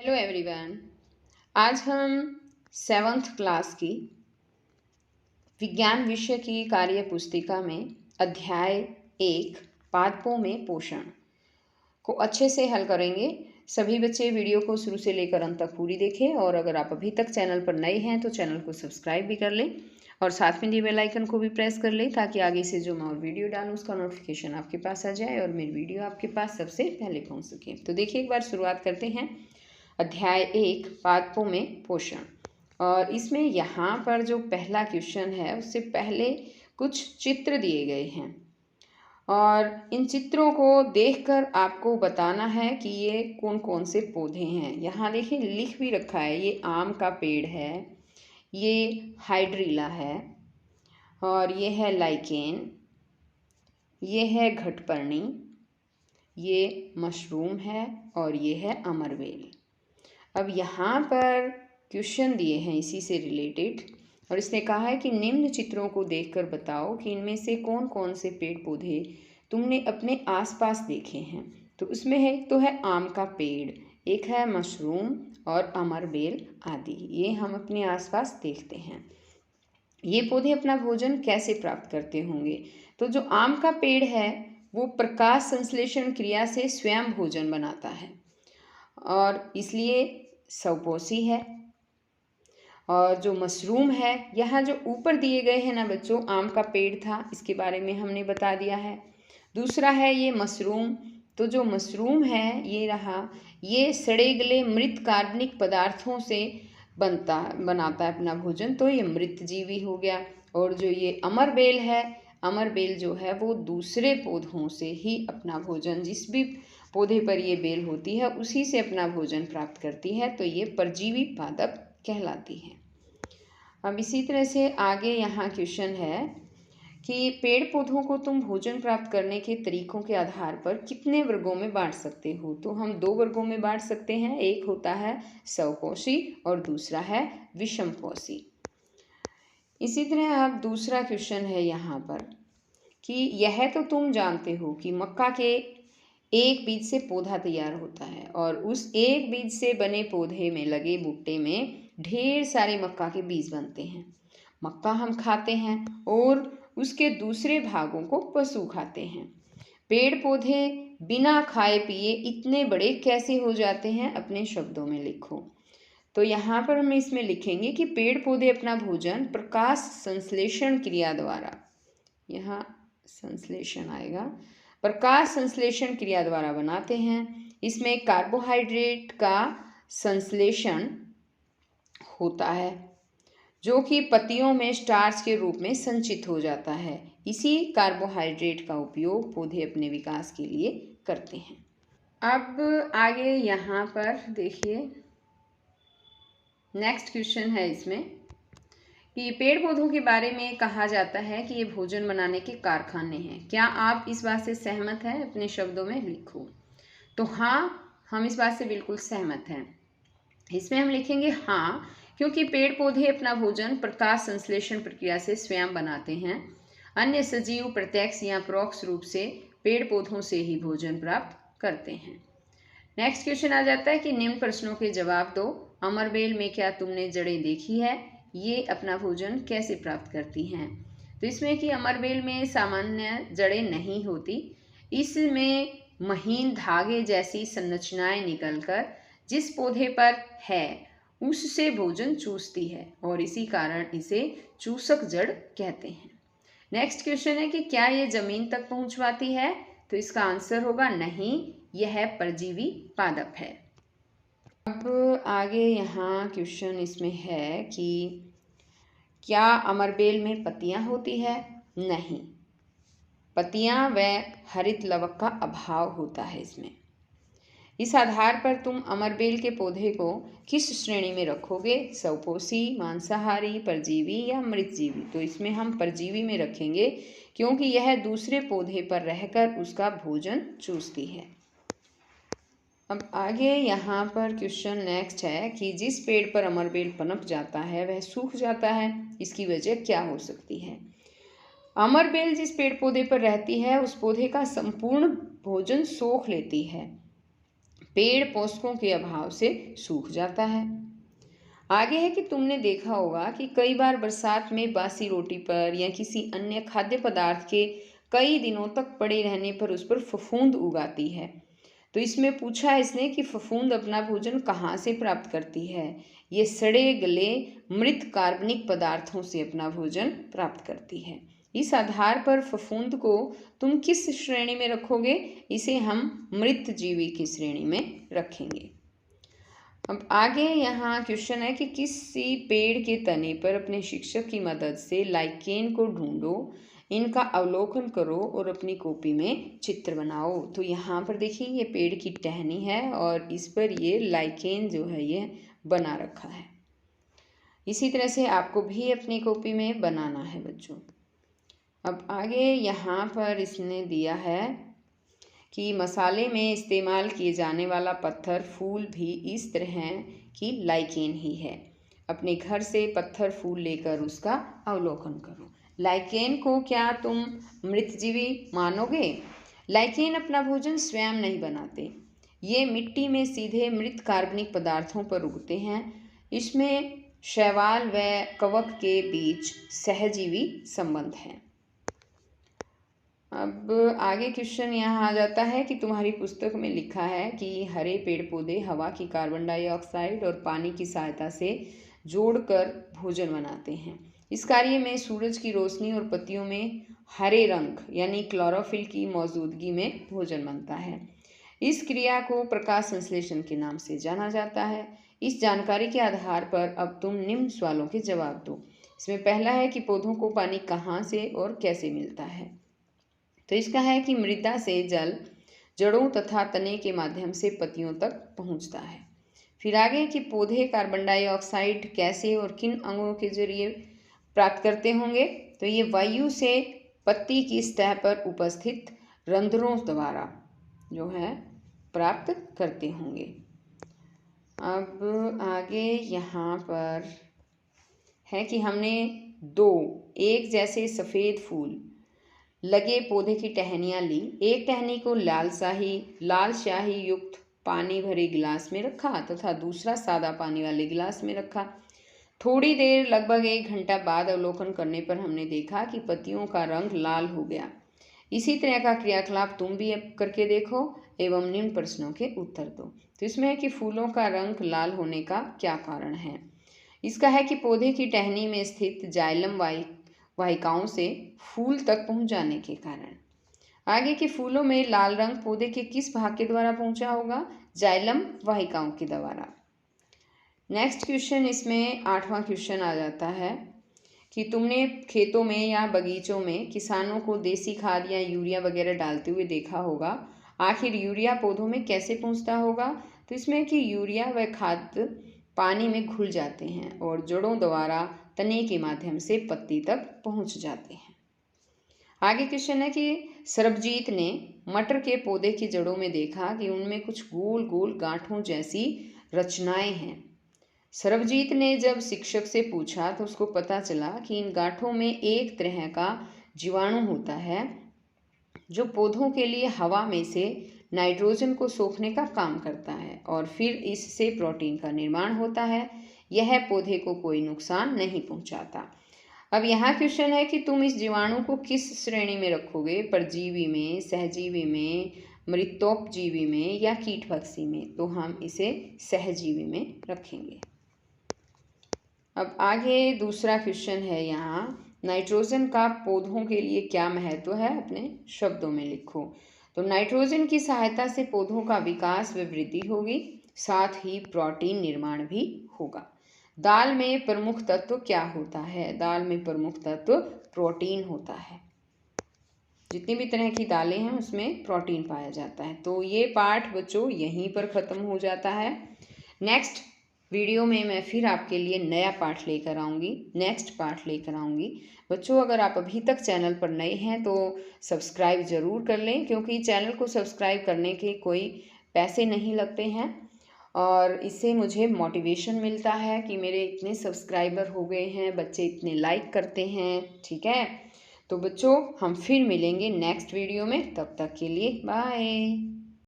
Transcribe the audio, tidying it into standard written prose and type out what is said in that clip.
Hello everyone. आज हम 7th class की विज्ञान विषय की कार्य पुस्तिका में अध्याय 1 पादपों में पोषण को अच्छे से हल करेंगे। सभी बच्चे वीडियो को शुरू से लेकर अंत तक पूरी देखें और अगर आप अभी तक चैनल पर नए हैं तो चैनल को सब्सक्राइब भी कर लें और साथ में दिए बेल आइकन को भी प्रेस कर लें ताकि आगे से जो मैं और वीडियो डालूँ उसका नोटिफिकेशन आपके पास आ जाए और मेरी वीडियो आपके पास सबसे पहले पहुँच सके। तो देखिए, एक बार शुरुआत करते हैं। अध्याय 1 पादपों में पोषण, और इसमें यहाँ पर जो पहला क्वेश्चन है उससे पहले कुछ चित्र दिए गए हैं और इन चित्रों को देखकर आपको बताना है कि ये कौन कौन से पौधे हैं। यहाँ देखिए लिख भी रखा है, ये आम का पेड़ है, ये हाइड्रीला है और ये है लाइकेन, ये है घटपर्णी, ये मशरूम है और ये है अमरवेल। अब यहाँ पर क्वेश्चन दिए हैं इसी से रिलेटेड और इसने कहा है कि निम्न चित्रों को देखकर बताओ कि इनमें से कौन कौन से पेड़ पौधे तुमने अपने आसपास देखे हैं। तो उसमें है, तो है आम का पेड़, एक है मशरूम और अमरवेल आदि, ये हम अपने आसपास देखते हैं। ये पौधे अपना भोजन कैसे प्राप्त करते होंगे? तो जो आम का पेड़ है वो प्रकाश संश्लेषण क्रिया से स्वयं भोजन बनाता है और इसलिए स्वपोषी है। और जो मशरूम है, यहाँ जो ऊपर दिए गए हैं ना बच्चों, आम का पेड़ था, इसके बारे में हमने बता दिया है। दूसरा है ये मशरूम, तो जो मशरूम है ये रहा, ये सड़े गले मृत कार्बनिक पदार्थों से बनाता है अपना भोजन, तो ये मृत जीवी हो गया। और जो ये अमरबेल है, अमरबेल जो है वो दूसरे पौधों से ही अपना भोजन, जिस भी पौधे पर ये बेल होती है उसी से अपना भोजन प्राप्त करती है, तो ये परजीवी पादप कहलाती है। अब इसी तरह से आगे यहाँ क्वेश्चन है कि पेड़ पौधों को तुम भोजन प्राप्त करने के तरीकों के आधार पर कितने वर्गों में बांट सकते हो? तो हम 2 वर्गों में बांट सकते हैं, एक होता है स्वपोषी और दूसरा है विषमपोषी। इसी तरह अब दूसरा क्वेश्चन है यहाँ पर कि यह तो तुम जानते हो कि मक्का के एक बीज से पौधा तैयार होता है और उस एक बीज से बने पौधे में लगे बूटे में ढेर सारे मक्का के बीज बनते हैं। मक्का हम खाते हैं और उसके दूसरे भागों को पशु खाते हैं। पेड़ पौधे बिना खाए पिए इतने बड़े कैसे हो जाते हैं? अपने शब्दों में लिखो। तो यहाँ पर हम इसमें लिखेंगे कि पेड़ पौधे अपना भोजन प्रकाश संश्लेषण क्रिया द्वारा, यहाँ संश्लेषण आएगा, प्रकाश संश्लेषण क्रिया द्वारा बनाते हैं। इसमें कार्बोहाइड्रेट का संश्लेषण होता है जो कि पत्तियों में स्टार्च के रूप में संचित हो जाता है। इसी कार्बोहाइड्रेट का उपयोग पौधे अपने विकास के लिए करते हैं। अब आगे यहाँ पर देखिए, नेक्स्ट क्वेश्चन है इसमें कि पेड़ पौधों के बारे में कहा जाता है कि ये भोजन बनाने के कारखाने हैं। क्या आप इस बात से सहमत हैं? अपने शब्दों में लिखो। तो हाँ, हम इस बात से बिल्कुल सहमत हैं। इसमें हम लिखेंगे हाँ, क्योंकि पेड़ पौधे अपना भोजन प्रकाश संश्लेषण प्रक्रिया से स्वयं बनाते हैं। अन्य सजीव प्रत्यक्ष या परोक्ष रूप से पेड़ पौधों से ही भोजन प्राप्त करते हैं। नेक्स्ट क्वेश्चन आ जाता है कि निम्न प्रश्नों के जवाब दो। अमरबेल में क्या तुमने जड़ें देखी है? ये अपना भोजन कैसे प्राप्त करती हैं? तो इसमें कि अमरबेल में सामान्य जड़ें नहीं होती, इसमें महीन धागे जैसी संरचनाएं निकलकर जिस पौधे पर है उससे भोजन चूसती है और इसी कारण इसे चूसक जड़ कहते हैं। नेक्स्ट क्वेश्चन है कि क्या ये जमीन तक पहुंच पाती है? तो इसका आंसर होगा नहीं, यह परजीवी पादप है। अब आगे यहाँ क्वेश्चन इसमें है कि क्या अमरबेल में पत्तियाँ होती है? नहीं, पत्तियाँ व हरित लवक का अभाव होता है इसमें। इस आधार पर तुम अमरबेल के पौधे को किस श्रेणी में रखोगे? स्वपोषी, मांसाहारी, परजीवी या मृतजीवी? तो इसमें हम परजीवी में रखेंगे क्योंकि यह दूसरे पौधे पर रहकर उसका भोजन चूसती है। अब आगे यहाँ पर क्वेश्चन नेक्स्ट है कि जिस पेड़ पर अमरबेल पनप जाता है वह सूख जाता है, इसकी वजह क्या हो सकती है? अमरबेल जिस पेड़ पौधे पर रहती है उस पौधे का संपूर्ण भोजन सोख लेती है, पेड़ पोषकों के अभाव से सूख जाता है। आगे है कि तुमने देखा होगा कि कई बार बरसात में बासी रोटी पर या किसी अन्य खाद्य पदार्थ के कई दिनों तक पड़े रहने पर उस पर फफूंद उगाती है। तो इसमें पूछा इसने कि फफूंद अपना भोजन कहाँ से प्राप्त करती है। ये सड़े गले मृत कार्बनिक पदार्थों से अपना भोजन प्राप्त करती है। इस आधार पर फफूंद को तुम किस श्रेणी में रखोगे? इसे हम मृत जीवी की श्रेणी में रखेंगे। अब आगे यहाँ क्वेश्चन है कि किसी पेड़ के तने पर अपने शिक्षक की मदद से लाइकेन को ढूंढो, इनका अवलोकन करो और अपनी कॉपी में चित्र बनाओ। तो यहाँ पर देखिए ये पेड़ की टहनी है और इस पर ये लाइकेन जो है ये बना रखा है। इसी तरह से आपको भी अपनी कॉपी में बनाना है बच्चों। अब आगे यहाँ पर इसने दिया है कि मसाले में इस्तेमाल किए जाने वाला पत्थर फूल भी इस तरह की लाइकेन ही है। अपने घर से पत्थर फूल लेकर उसका अवलोकन करो। लाइकेन को क्या तुम मृतजीवी मानोगे? लाइकेन अपना भोजन स्वयं नहीं बनाते। ये मिट्टी में सीधे मृत कार्बनिक पदार्थों पर उगते हैं। इसमें शैवाल व कवक के बीच सहजीवी संबंध है। अब आगे क्वेश्चन यहाँ आ जाता है कि तुम्हारी पुस्तक में लिखा है कि हरे पेड़ पौधे हवा की कार्बन डाइऑक्साइड और पानी की सहायता से जोड़कर भोजन बनाते हैं। इस कार्य में सूरज की रोशनी और पत्तियों में हरे रंग यानी क्लोरोफिल की मौजूदगी में भोजन बनता है। इस क्रिया को प्रकाश संश्लेषण के नाम से जाना जाता है। इस जानकारी के आधार पर अब तुम निम्न सवालों के जवाब दो। इसमें पहला है कि पौधों को पानी कहाँ से और कैसे मिलता है। तो इसका है कि मृदा से जल जड़ों तथा तने के माध्यम से पत्तियों तक पहुंचता है। फिर आगे कि पौधे कार्बन डाइऑक्साइड कैसे और किन अंगों के जरिए प्राप्त करते होंगे। तो ये वायु से पत्ती की सतह पर उपस्थित रंध्रों द्वारा जो है प्राप्त करते होंगे। अब आगे यहाँ पर है कि हमने दो एक जैसे सफ़ेद फूल लगे पौधे की टहनियाँ ली। एक टहनी को लाल शाही युक्त पानी भरे गिलास में रखा तथा दूसरा सादा पानी वाले गिलास में रखा। थोड़ी देर लगभग 1 घंटा बाद अवलोकन करने पर हमने देखा कि पत्तियों का रंग लाल हो गया। इसी तरह का क्रियाकलाप तुम भी करके देखो एवं निम्न प्रश्नों के उत्तर दो। तो इसमें है कि फूलों का रंग लाल होने का क्या कारण है। इसका है कि पौधे की टहनी में स्थित जाइलम वाहिकाओं से फूल तक पहुंच जाने के कारण। आगे के फूलों में लाल रंग पौधे के किस भाग के द्वारा पहुंचा होगा? जाइलम वाहिकाओं के द्वारा। नेक्स्ट क्वेश्चन इसमें 8वां क्वेश्चन आ जाता है कि तुमने खेतों में या बगीचों में किसानों को देसी खाद या यूरिया वगैरह डालते हुए देखा होगा। आखिर यूरिया पौधों में कैसे पहुंचता होगा? तो इसमें कि यूरिया व खाद पानी में घुल जाते हैं और जड़ों द्वारा तने के माध्यम से पत्ती तक पहुंच जाते हैं। आगे क्वेश्चन है कि सरबजीत ने मटर के पौधे की जड़ों में देखा कि उनमें कुछ गोल गोल गांठों जैसी रचनाएं हैं। सरबजीत ने जब शिक्षक से पूछा तो उसको पता चला कि इन गांठों में एक तरह का जीवाणु होता है जो पौधों के लिए हवा में से नाइट्रोजन को सोखने का काम करता है और फिर इससे प्रोटीन का निर्माण होता है। यह पौधे को कोई नुकसान नहीं पहुंचाता। अब यहाँ क्वेश्चन है कि तुम इस जीवाणु को किस श्रेणी में रखोगे? परजीवी में, सहजीवी में, मृतोपजीवी में या कीटभक्षी में? तो हम इसे सहजीवी में रखेंगे। अब आगे दूसरा क्वेश्चन है यहाँ, नाइट्रोजन का पौधों के लिए क्या महत्व है? अपने शब्दों में लिखो। तो नाइट्रोजन की सहायता से पौधों का विकास व वृद्धि होगी, साथ ही प्रोटीन निर्माण भी होगा। दाल में प्रमुख तत्व क्या होता है? दाल में प्रमुख तत्व प्रोटीन होता है। जितनी भी तरह की दालें हैं उसमें प्रोटीन पाया जाता है। तो ये पाठ बच्चों यहीं पर ख़त्म हो जाता है। नेक्स्ट वीडियो में मैं फिर आपके लिए नया पाठ लेकर आऊँगी, नेक्स्ट पाठ लेकर आऊँगी। बच्चों अगर आप अभी तक चैनल पर नए हैं तो सब्सक्राइब ज़रूर कर लें, क्योंकि चैनल को सब्सक्राइब करने के कोई पैसे नहीं लगते हैं और इससे मुझे मोटिवेशन मिलता है कि मेरे इतने सब्सक्राइबर हो गए हैं, बच्चे इतने लाइक करते हैं। ठीक है, तो बच्चों हम फिर मिलेंगे नेक्स्ट वीडियो में, तब तक के लिए बाय।